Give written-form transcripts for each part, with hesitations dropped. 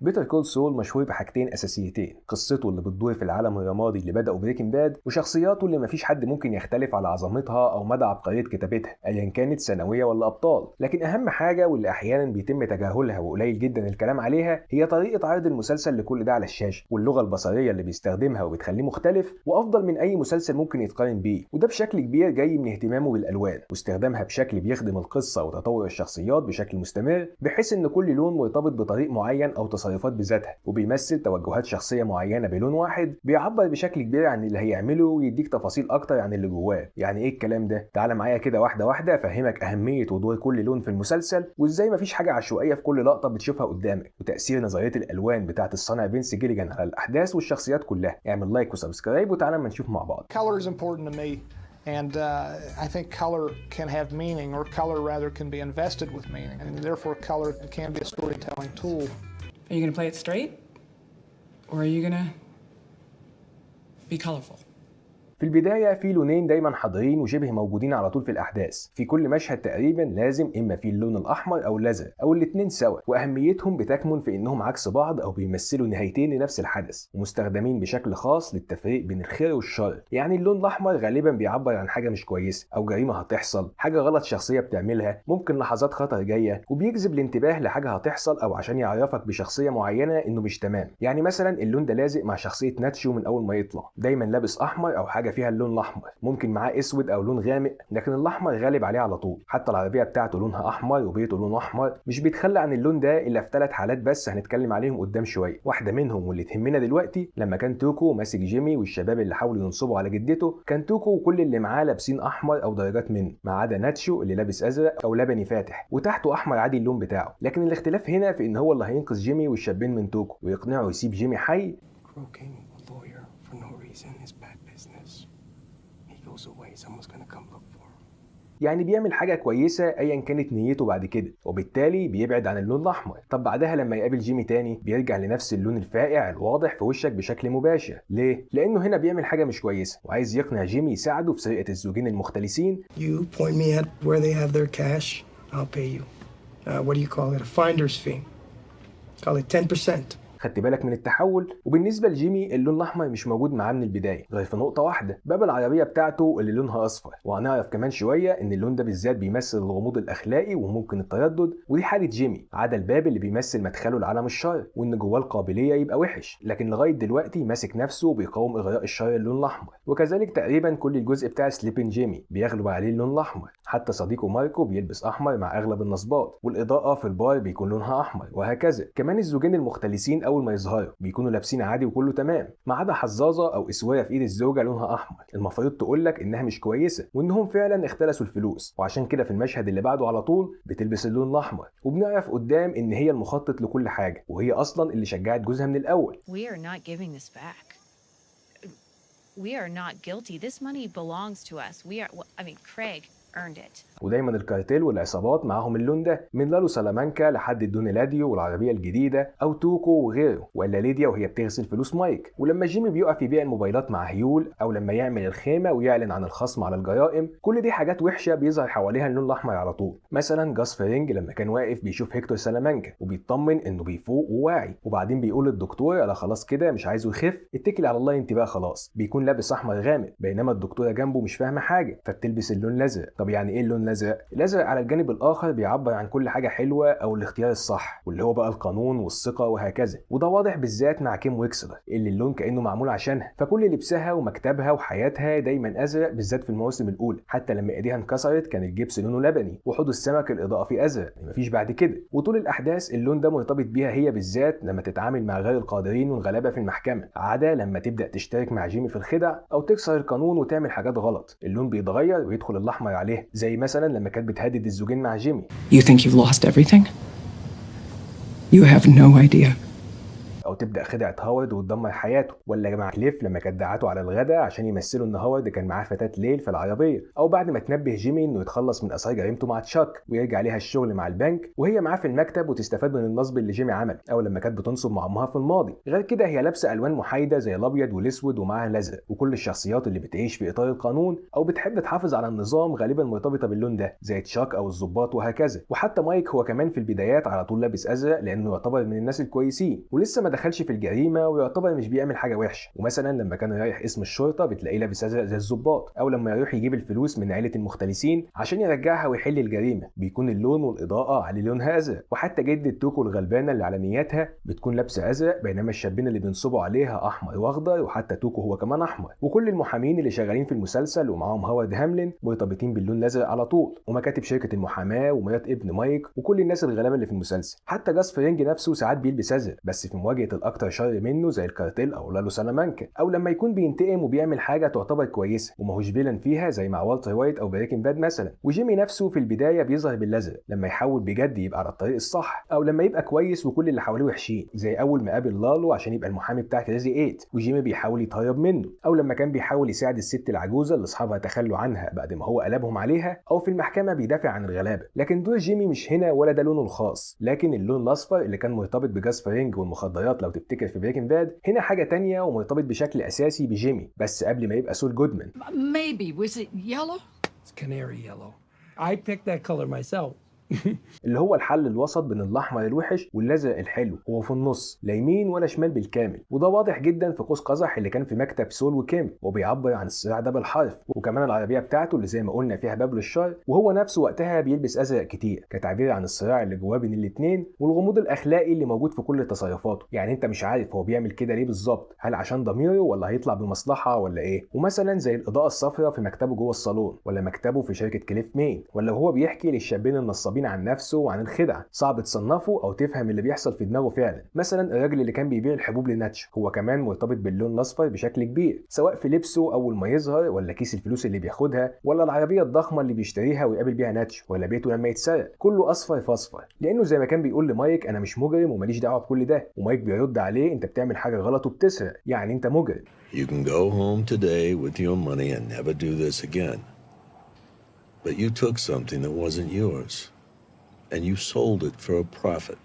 بيتر كول سول مشهور بحاجتين اساسيتين: قصته اللي بتدور في العالم الرمادي اللي بدأوا بريكنج باد، وشخصياته اللي مفيش حد ممكن يختلف على عظمتها او مدى عبقرية كتابتها ايا كانت ثانوية ولا ابطال. لكن اهم حاجة واللي احيانا بيتم تجاهلها وقليل جدا الكلام عليها هي طريقة عرض المسلسل لكل ده على الشاشة، واللغة البصرية اللي بيستخدمها وبتخليه مختلف وافضل من اي مسلسل ممكن يتقارن بيه. وده بشكل كبير جاي من اهتمامه بالالوان واستخدامها بشكل بيخدم القصة وتطور الشخصيات بشكل مستمر، بحيث ان كل لون مرتبط بطريق معين او تصرفات بذاتها، وبيمثل توجهات شخصية معينة بلون واحد بيعبر بشكل كبير عن اللي هيعمله ويديك تفاصيل اكتر عن اللي جواه. يعني ايه الكلام ده؟ تعال معايا كده واحدة واحدة افهمك اهمية ودور كل لون في المسلسل، وازاي مفيش حاجة عشوائية في كل لقطة بتشوفها قدامك، وتأثير نظرية الالوان بتاعة الصانع فينس جيليجان على الاحداث والشخصيات كلها. اعمل لايك وسبسكرايب وتعالى اما نشوف مع بعض. Color is important to me. And I think color can have meaning, or color rather can be invested with meaning, and therefore color can be a storytelling tool. Are you going to play it straight? Or are you going to be colorful? في البداية في لونين دايما حاضرين وشبه موجودين على طول في الأحداث، في كل مشهد تقريبا لازم إما في اللون الأحمر أو الأزرق أو الاتنين سوا، وأهميتهم بتكمن في إنهم عكس بعض أو بيمثلوا نهايتين لنفس الحدث، ومستخدمين بشكل خاص للتفريق بين الخير والشر. يعني اللون الأحمر غالبا بيعبر عن حاجة مش كويسة أو جريمة هتحصل، حاجة غلط شخصية بتعملها، ممكن لحظات خطر جاية، وبيجذب الانتباه لحاجة هتحصل أو عشان يعرفك بشخصية معينة إنه مش تمام. يعني مثلا اللون ده لازق مع شخصية ناتشو من أول ما يطلع، دايما لابس أحمر أو حاجة فيها اللون الأحمر، ممكن معاه اسود او لون غامق، لكن الاحمر غالب عليه على طول. حتى العربيه بتاعته لونها احمر وبيته لونه احمر، مش بيتخلى عن اللون ده الا في 3 حالات بس هنتكلم عليهم قدام شويه. واحده منهم واللي تهمنا دلوقتي لما كان توكو ماسك جيمي والشباب اللي حاولوا ينصبوا على جدته، كان توكو وكل اللي معاه لابسين احمر او درجات منه، ما عدا ناتشو اللي لابس ازرق او لبني فاتح وتحته احمر عادي اللون بتاعه. لكن الاختلاف هنا في ان هو اللي هينقذ جيمي والشابين من توكو ويقنعه يسيب جيمي حي. يعني بيعمل حاجة كويسة ايا كانت نيته بعد كده، وبالتالي بيبعد عن اللون الاحمر. طب بعدها لما يقابل جيمي تاني بيرجع لنفس اللون الفاقع الواضح في وشك بشكل مباشر. ليه؟ لانه هنا بيعمل حاجة مش كويسة وعايز يقنع جيمي يساعده في سرقة الزوجين المختلسين. You point me at where they have their cash, I'll pay you. What do you call it? A finder's fee. Call it 10%. خدت بالك من التحول؟ وبالنسبه لجيمي اللون الاحمر مش موجود معاه من البدايه غير في نقطه واحده: باب العربيه بتاعته اللي لونها اصفر، وهنعرف كمان شويه ان اللون ده بالذات بيمثل الغموض الاخلاقي وممكن التردد، ودي حاله جيمي، عدا الباب اللي بيمثل مدخله لعالم الشر وان جواه القابليه يبقى وحش، لكن لغايه دلوقتي ماسك نفسه وبيقاوم اغراء الشر اللون الاحمر. وكذلك تقريبا كل الجزء بتاع سليبين جيمي بيغلب عليه اللون الاحمر، حتى صديقه ماركو بيلبس احمر مع اغلب النصبات، والاضاءه في البار بيكون لونها احمر، وهكذا. كمان الزوجين المختلسين اول ما يظهروا بيكونوا لابسين عادي وكله تمام، ما عدا حظاظه او اسواره في ايد الزوجه لونها احمر، المفروض تقولك انها مش كويسه وانهم فعلا اختلسوا الفلوس، وعشان كده في المشهد اللي بعده على طول بتلبس اللون الاحمر، وبنعرف قدام ان هي المخطط لكل حاجه، وهي اصلا اللي شجعت جوزها من الاول. We are not giving this back. We are not guilty. This money belongs to us. Craig earned it. ودايما الكارتيل والعصابات معاهم اللون ده، من لالو سلامانكا لحد دونيلاديو والعربيه الجديده او توكو وغيره، ولا ليديا وهي بتغسل فلوس مايك، ولما جيمي بيقف يبيع الموبايلات مع هيول، او لما يعمل الخيمه ويعلن عن الخصم على الجرائم. كل دي حاجات وحشه بيظهر حواليها اللون الاحمر على طول. مثلا جاس فرينج لما كان واقف بيشوف هيكتور سلامانكا وبيطمن انه بيفوق وواعي، وبعدين بيقول للدكتور انا خلاص كده مش عايزه يخف، اتكل على الله انت بقى خلاص. بيكون لابس احمر غامق، بينما الدكتوره جنبه مش فاهمه حاجه فبتلبس اللون الازرق. طب يعني ايه اللون الازرق؟ الازرق على الجانب الاخر بيعبر عن كل حاجه حلوه او الاختيار الصح، واللي هو بقى القانون والثقه وهكذا، وده واضح بالذات مع كيم ويكسلر اللي اللون كانه معمول عشانها، فكل لبسها ومكتبها وحياتها دايما ازرق، بالذات في المواسم الاولى. حتى لما ايديها انكسرت كان الجبس لونه لبني، وحوض السمك الاضاءه فيه ازرق، مفيش بعد كده. وطول الاحداث اللون ده مرتبط بيها هي بالذات لما تتعامل مع غير القادرين والغلابه في المحكمه، عاده لما تبدا تشترك مع جيمي في الخدع او تكسر القانون وتعمل حاجات غلط، اللون بيتغير ويدخل الاحمر عليه، زي مثلا لما كانت بتهدد الزوجين مع جيمي. You think you've lost everything? You have no idea. او تبدا خدعه هاورد وتدمر حياته، ولا مع كليف لما كانت دعته على الغداء عشان يمثلوا ان هاورد كان معاه فتاه ليل في العربيه، او بعد ما تنبه جيمي انه يتخلص من اثار جريمته مع تشاك ويرجع ليها الشغل مع البنك وهي معاه في المكتب وتستفاد من النصب اللي جيمي عمل، او لما كانت بتنصب مع امها في الماضي. غير كده هي لابسه الوان محايده زي الابيض والاسود ومعاها الازرق، وكل الشخصيات اللي بتعيش في اطار القانون او بتحب تحافظ على النظام غالبا مرتبطه باللون ده زي تشاك او الضباط وهكذا. وحتى مايك هو كمان في البدايات على طول لابس ازرق لانه يعتبر من الناس الكويسين ولسه ما دخلش في الجريمه ويعتبر مش بيعمل حاجه وحشه. ومثلا لما كان رايح اسم الشرطه بتلاقيه لابس ازرق زي الضباط، او لما يروح يجيب الفلوس من عيله المختلسين عشان يرجعها ويحل الجريمه بيكون اللون والاضاءه عليه لونها ازرق. وحتى جده توكو الغلبانه اللي على نياتها بتكون لابسه ازرق، بينما الشابين اللي بينصبوا عليها احمر واخضر، وحتى توكو هو كمان احمر. وكل المحامين اللي شغالين في المسلسل ومعاهم هوارد هاملين مرتبطين باللون الازرق على طول، ومكاتب شركه المحاماه ومرات ابن مايك وكل الناس الغلابه اللي في المسلسل. حتى جاس فرينج نفسه ساعات بيلبس ازرق بس في مواجهه الاكثر شر منه زي الكارتيل او لالو سلامانكا، او لما يكون بينتقم وبيعمل حاجه تعتبر كويسه وماهوش فيلن فيها زي مع والتر وايت او بريكنج باد مثلا. وجيمي نفسه في البدايه بيظهر بالازرق لما يحاول بجد يبقى على الطريق الصح، او لما يبقى كويس وكل اللي حواليه وحشين زي اول ما قابل لالو عشان يبقى المحامي بتاع كريزي 8 وجيمي بيحاول يتهرب منه، او لما كان بيحاول يساعد الست العجوزه اللي اصحابها تخلوا عنها بعد ما هو قلبهم عليها، او في المحكمه بيدافع عن الغلابه. لكن دور جيمي مش هنا ولا ده لونه الخاص، لكن اللون الاصفر اللي كان مرتبط بجاس فرينج والمخدرات لو تفتكر في بريكنج باد هنا حاجه تانية ومرتبط بشكل اساسي بجيمي بس قبل ما يبقى سول جودمان. Maybe. Was it yellow? It's canary yellow. I picked that color myself. اللي هو الحل الوسط بين الاحمر الوحش والازرق الحلو، هو في النص لا يمين ولا شمال بالكامل. وده واضح جدا في قوس قزح اللي كان في مكتب سول وكيم وبيعبر عن الصراع ده بالحرف، وكمان العربيه بتاعته اللي زي ما قلنا فيها باب للشر وهو نفسه وقتها بيلبس ازرق كتير كتعبير عن الصراع اللي جواه بين الاثنين والغموض الاخلاقي اللي موجود في كل تصرفاته. يعني انت مش عارف هو بيعمل كده ليه بالظبط، هل عشان ضميره ولا هيطلع بمصلحه ولا ايه. ومثلا زي الاضاءه الصفراء في مكتبه جوه الصالون، ولا مكتبه في شركه كليف مين، ولا هو بيحكي للشابين النصابين عن نفسه وعن الخدعه. صعب تصنفه او تفهم اللي بيحصل في دماغه فعلا. مثلا الراجل اللي كان بيبيع الحبوب لناتش هو كمان مرتبط باللون الاصفر بشكل كبير، سواء في لبسه اول ما يظهر، ولا كيس الفلوس اللي بياخدها، ولا العربيه الضخمه اللي بيشتريها ويقابل بيها ناتش، ولا بيته لما يتسرق. كله اصفر في اصفر، لانه زي ما كان بيقول لمايك انا مش مجرم وماليش دعوه بكل ده، ومايك بيرد عليه انت بتعمل حاجه غلط وبتسرق، يعني انت مجرم. You can go home today with your money and never do this again. But you took something that wasn't yours, and you sold it for a profit.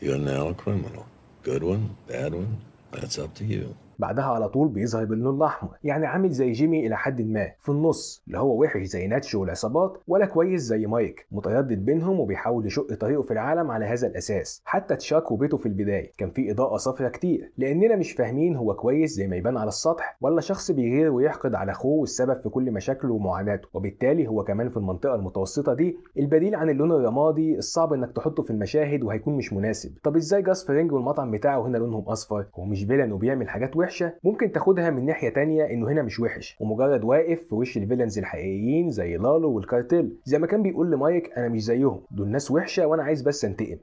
You're now a criminal. Good one, bad one, that's up to you. بعدها على طول بيظهر باللون الاحمر، يعني عامل زي جيمي الى حد ما في النص، لا هو وحش زي ناتش والعصابات ولا كويس زي مايك، متردد بينهم وبيحاول يشق طريقه في العالم على هذا الاساس. حتى تشاك وبيته في البدايه كان فيه اضاءه صفراء كتير لاننا مش فاهمين هو كويس زي ما يبان على السطح ولا شخص بيغير ويحقد على اخوه والسبب في كل مشاكله ومعاناته. وبالتالي هو كمان في المنطقه المتوسطه دي البديل عن اللون الرمادي الصعب انك تحطه في المشاهد وهيكون مش مناسب. طب ازاي جاس فرينج والمطعم بتاعه هنا لونهم اصفر؟ هو مش فيلن وبيعمل حاجات وحشه؟ ممكن تاخدها من ناحيه تانية انه هنا مش وحش ومجرد واقف في وش الفيلنز الحقيقيين زي لالو والكارتيل، زي ما كان بيقول لمايك انا مش زيهم، دول ناس وحشه وانا عايز بس انتقم.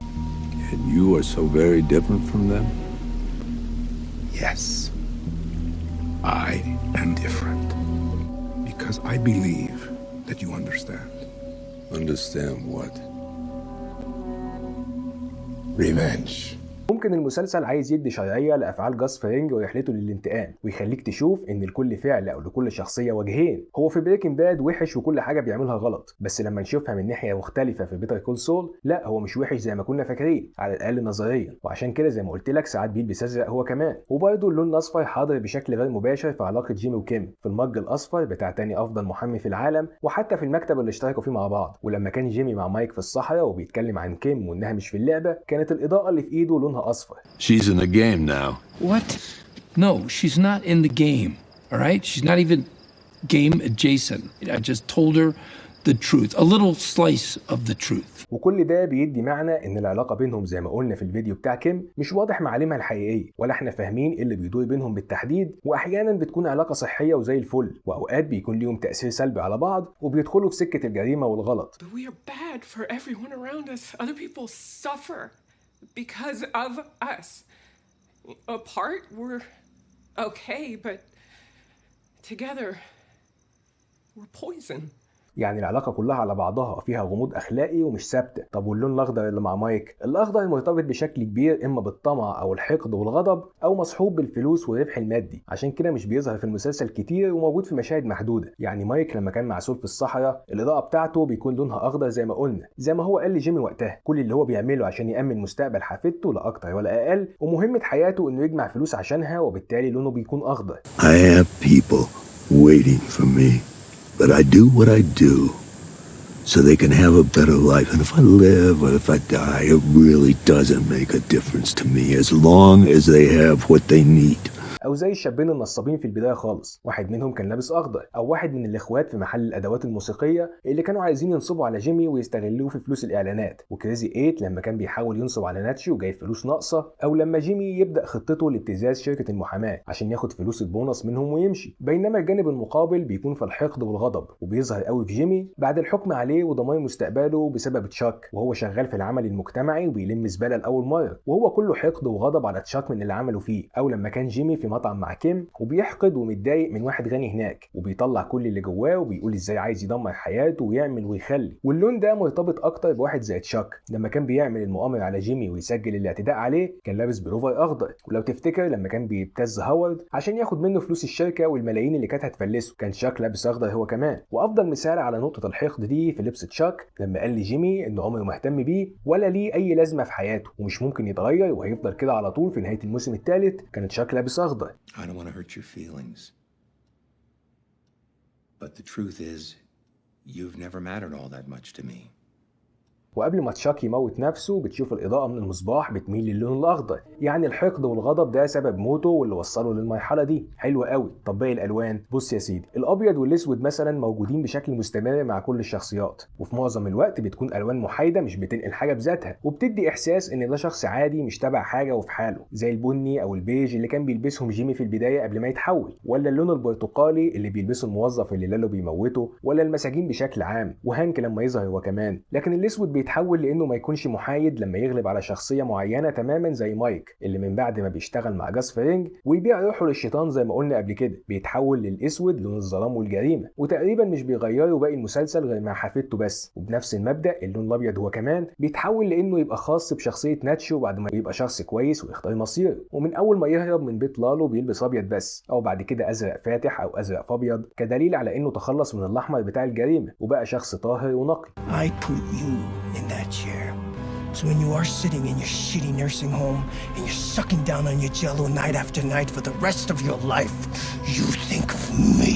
And you are so very different from them? Yes, I am different because I believe that you understand. Understand what? Revenge. ممكن المسلسل عايز يدي شرعيه لافعال جاس فرينج ورحلته للانتقام ويخليك تشوف ان لكل فعل او لكل شخصيه وجهين. هو في بريكنج باد وحش وكل حاجه بيعملها غلط، بس لما نشوفها من ناحيه مختلفه في بيتر كول سول لا هو مش وحش زي ما كنا فاكرين على الاقل نظريا. وعشان كده زي ما قلت لك ساعات بيلبس ازرق هو كمان. وبرده اللون الاصفر حاضر بشكل غير مباشر في علاقه جيمي وكيم، في المج الاصفر بتاع تاني افضل محامي في العالم، وحتى في المكتب اللي اشتركوا فيه مع بعض. ولما كان جيمي مع مايك في الصحراء وبيتكلم عن كيم وانها مش في اللعبه كانت الاضاءه اللي في ايده لونها اصفر. She's in the game now. What? No, she's not in the game, all right? She's not even game adjacent. I just told her the truth, a little slice of the truth. وكل ده بيدي معنى ان العلاقه بينهم زي ما قلنا في الفيديو بتاع كيم مش واضح معالمها الحقيقيه ولا احنا فاهمين ايه اللي بيدور بينهم بالتحديد، واحيانا بتكون علاقه صحيه وزي الفل، واوقات بيكون ليهم تاثير سلبي على بعض وبيدخلوا في سكه الجريمه والغلط. But we are bad for everyone around us. Other people suffer because of us. Apart, we're okay, but together, we're poison. يعني العلاقه كلها على بعضها فيها غموض اخلاقي ومش ثابته. طب واللون الاخضر اللي مع مايك؟ الاخضر مرتبط بشكل كبير اما بالطمع او الحقد والغضب او مصحوب بالفلوس والربح المادي، عشان كده مش بيظهر في المسلسل كتير وموجود في مشاهد محدوده. يعني مايك لما كان معزول في الصحراء الاضاءه بتاعته بيكون لونها اخضر زي ما قلنا، زي ما هو قال لجيمي وقتها، كل اللي هو بيعمله عشان يامن مستقبل حفيدته لا اكتر ولا اقل، ومهمه حياته انه يجمع فلوس عشانها، وبالتالي لونه بيكون اخضر. I have people waiting for me, but I do what I do so they can have a better life. And if I live or if I die, it really doesn't make a difference to me as long as they have what they need. او زي الشابين النصابين في البدايه خالص، واحد منهم كان لابس اخضر، او واحد من الاخوات في محل الادوات الموسيقيه اللي كانوا عايزين ينصبوا على جيمي ويستغلوه في فلوس الاعلانات، وكريزي 8 لما كان بيحاول ينصب على ناتشي وجايب فلوس ناقصه، او لما جيمي يبدا خطته لابتزاز شركه المحاماه عشان ياخد فلوس البونص منهم ويمشي. بينما الجانب المقابل بيكون في الحقد والغضب، وبيظهر قوي في جيمي بعد الحكم عليه وضمان مستقبله بسبب تشاك وهو شغال في العمل المجتمعي وبيلم زباله لاول مره، وهو كله حقد وغضب على تشاك من اللي عمله فيه. او لما كان جيمي في مطعم مع كيم وبيحقد ومتضايق من واحد غني هناك وبيطلع كل اللي جواه وبيقول ازاي عايز يدمر حياته ويعمل ويخلي. واللون ده مرتبط اكتر بواحد زي تشاك لما كان بيعمل المؤامره على جيمي ويسجل الاعتداء عليه، كان لابس بلوفر اخضر. ولو تفتكر لما كان بيبتز هاورد عشان ياخد منه فلوس الشركه والملايين اللي كانت هتفلسه، كان تشاك لابس اخضر هو كمان. وافضل مثال على نقطه الحقد دي في لبس تشاك لما قال لجيمي انه عمره ما اهتم بيه ولا ليه اي لازمه في حياته ومش ممكن يتغير وهيفضل كده على طول في نهايه الموسم الثالث، كان تشاك لابس اخضر. I don't want to hurt your feelings. But the truth is, you've never mattered all that much to me. وقبل ما تشاك يموت نفسه بتشوف الإضاءة من المصباح بتميل للون الأخضر، يعني الحقد والغضب ده سبب موته واللي وصله للمرحلة دي. حلو قوي. طب باقي الألوان؟ بص يا سيدي، الأبيض والأسود مثلا موجودين بشكل مستمر مع كل الشخصيات، وفي معظم الوقت بتكون ألوان محايدة مش بتنقل حاجة بذاتها، وبتدي إحساس إن ده شخص عادي مش تبع حاجة وفي حاله، زي البني أو البيج اللي كان بيلبسهم جيمي في البداية قبل ما يتحول، ولا اللون البرتقالي اللي بيلبسه الموظف اللي لالو بيموته، ولا المساجين بشكل عام، وهانك لما يظهر هو كمان. لكن الأسود بيتحول لأنه ما يكونش محايد لما يغلب على شخصية معينة تماما زي مايك اللي من بعد ما بيشتغل مع جاس فرينج ويبيع روحه للشيطان زي ما قلنا قبل كده بيتحول للأسود لون الظلام والجريمة، وتقريبا مش بيغيروا باقي المسلسل غير مع حفيدته بس. وبنفس المبدأ اللون الأبيض هو كمان بيتحول لأنه يبقى خاص بشخصية ناتشو بعد ما يبقى شخص كويس ويختار مصيره، ومن أول ما يهرب من بيت لالو بيلبس أبيض بس، أو بعد كده أزرق فاتح أو أزرق فأبيض كدليل على إنه تخلص من الأحمر بتاع الجريمة وبقى شخص طاهر ونقي. I put you in that chair. So when you are sitting in your shitty nursing home and you're sucking down on your jello night after night for the rest of your life, you think of me.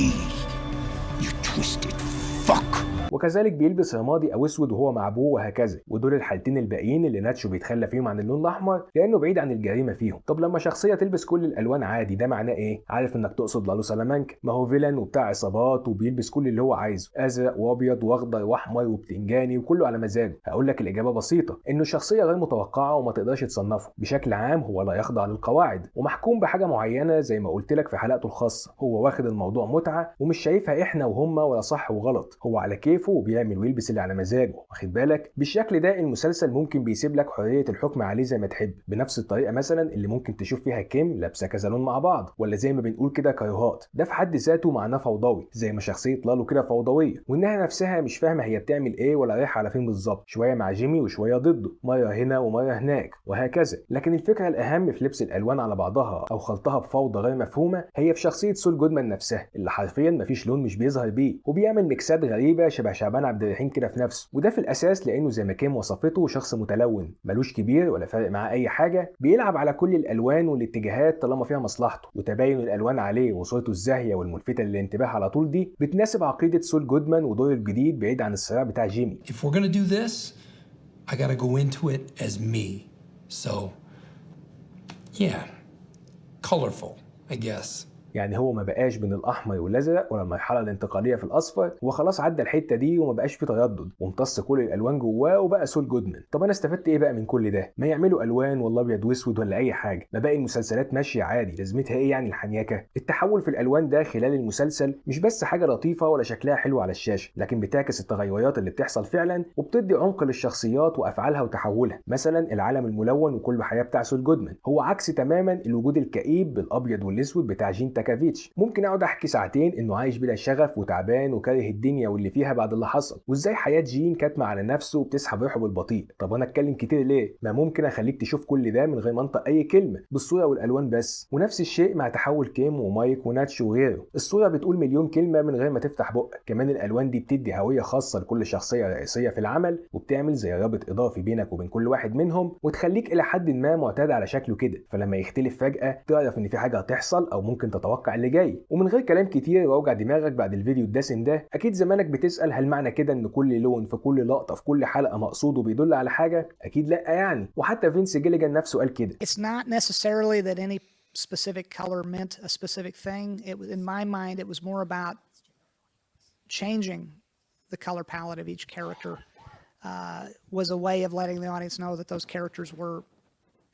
You twisted fuck. وكذلك بيلبس رمادي او اسود وهو مع ابوه وهكذا، ودول الحالتين الباقيين اللي ناتشو بيتخلى فيهم عن اللون الاحمر لانه بعيد عن الجريمه فيهم. طب لما شخصيه تلبس كل الالوان عادي ده معناه ايه؟ عارف انك تقصد لالو سلامانكا، ما هو فيلن وبتاع عصابات وبيلبس كل اللي هو عايزه، ازرق وابيض واخضر واحمر وبتنجاني وكله على مزاجه. هقول لك الاجابه بسيطه، انه شخصيه غير متوقعه وما تقدرش تصنفه. بشكل عام هو لا يخضع للقواعد ومحكوم بحاجه معينه زي ما قلت لك في حلقته الخاصه، هو واخد الموضوع متعه ومش شايفها احنا وهم ولا صح وغلط، هو على كيفه وبيعمل ويلبس اللي على مزاجه، واخد بالك؟ بالشكل ده المسلسل ممكن بيسيب لك حريه الحكم عليه زي ما تحب، بنفس الطريقه مثلا اللي ممكن تشوف فيها كيم لابسه كذا لون مع بعض، ولا زي ما بنقول كده كايوهات، ده في حد ذاته معناه فوضوي، زي ما شخصيه لالو كده فوضويه، وانها نفسها مش فاهمه هي بتعمل ايه ولا رايحه على فين بالظبط، شويه مع جيمي وشويه ضده، مره هنا ومره هناك وهكذا. لكن الفكره الاهم في لبس الالوان على بعضها او خلطها بفوضى غير مفهومه هي في شخصيه سول جودمان نفسها، اللي حرفيا مفيش لون مش بيظهر بيه، وبيعمل ميكسات غريبه شبه شعبان عبد الرحيم كده في نفسه، وده في الاساس لانه زي ما كيم وصفته شخص متلون ملوش كبير ولا فارق معاه اي حاجه، بيلعب على كل الالوان والاتجاهات طالما فيها مصلحته، وتباين الالوان عليه وصورته الزاهيه والملفته للانتباه على طول دي بتناسب عقيده سول جودمان ودوره الجديد بعيد عن الصراع بتاع جيمي. If we're gonna do this, I gotta go into it as me. So, yeah, colorful, I guess. يعني هو ما بقاش بين الاحمر والازرق ولا المرحله الانتقاليه في الاصفر، هو خلاص عدى الحته دي وما بقاش في تردد وامتص كل الالوان جواه وبقى سول جودمان. طب انا استفدت ايه بقى من كل ده؟ ما يعملوا الوان والله ابيض واسود ولا اي حاجه، ما باقي المسلسلات ماشيه عادي، لازمتها ايه يعني الحنيكه؟ التحول في الالوان ده خلال المسلسل مش بس حاجه لطيفه ولا شكلها حلو على الشاشه، لكن بتعكس التغيرات اللي بتحصل فعلا وبتدي عمق للشخصيات وافعالها وتحولها. مثلا العالم الملون وكل حياه بتاع سول جودمان هو عكس تماما الوجود الكئيب بالابيض والاسود بتاع جين تاكافيتش. ممكن اقعد احكي ساعتين انه عايش بلا شغف وتعبان وكاره الدنيا واللي فيها بعد اللي حصل، وازاي حياه جين كاتمه على نفسه وبتسحب روحه بالبطيء. طب انا اتكلم كتير ليه؟ ما ممكن اخليك تشوف كل ده من غير ما انطق اي كلمه، بالصوره والالوان بس. ونفس الشيء مع تحول كيم ومايك وناتش وغيره، الصوره بتقول مليون كلمه من غير ما تفتح بقك. كمان الالوان دي بتدي هويه خاصه لكل شخصيه رئيسيه في العمل، وبتعمل زي رابط اضافي بينك وبين كل واحد منهم، وتخليك الى حد ما معتاد على شكله كده، فلما يختلف فجاه تعرف ان في حاجه هتحصل او ممكن تتوقع اللي جاي. ومن غير كلام كتير واوجع دماغك بعد الفيديو الدسم ده، اكيد زمانك بتسال هل معنى كده ان كل لون في كل لقطه في كل حلقه مقصود وبيدل على حاجه؟ اكيد لا يعني. وحتى فينس جيليجان نفسه قال كده. It's not necessarily that any specific color meant a specific thing. In my mind, it was more about changing the color palette of each character was a way of letting the audience know that those characters were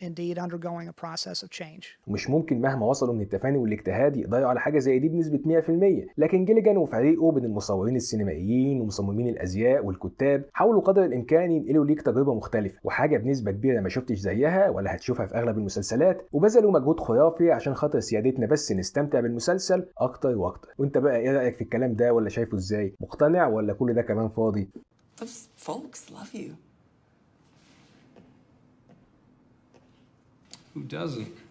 indeed undergoing a process of change. ومش ممكن مهما وصلوا من التفاني والاجتهاد يقدروا على حاجه زي دي بنسبه 100%، لكن جيليجان وفريقه من المصورين السينمائيين ومصممين الازياء والكتاب حاولوا قدر الامكان ينقلوا ليك تجربه مختلفه وحاجه بنسبه كبيره ما شفتش زيها ولا هتشوفها في اغلب المسلسلات، وبذلوا مجهود خرافي عشان خاطر سيادتنا بس نستمتع بالمسلسل اكتر واكتر. وانت بقى ايه رايك في الكلام ده، ولا شايفه ازاي؟ مقتنع ولا كل ده كمان فاضي؟ Those folks love you. Who doesn't?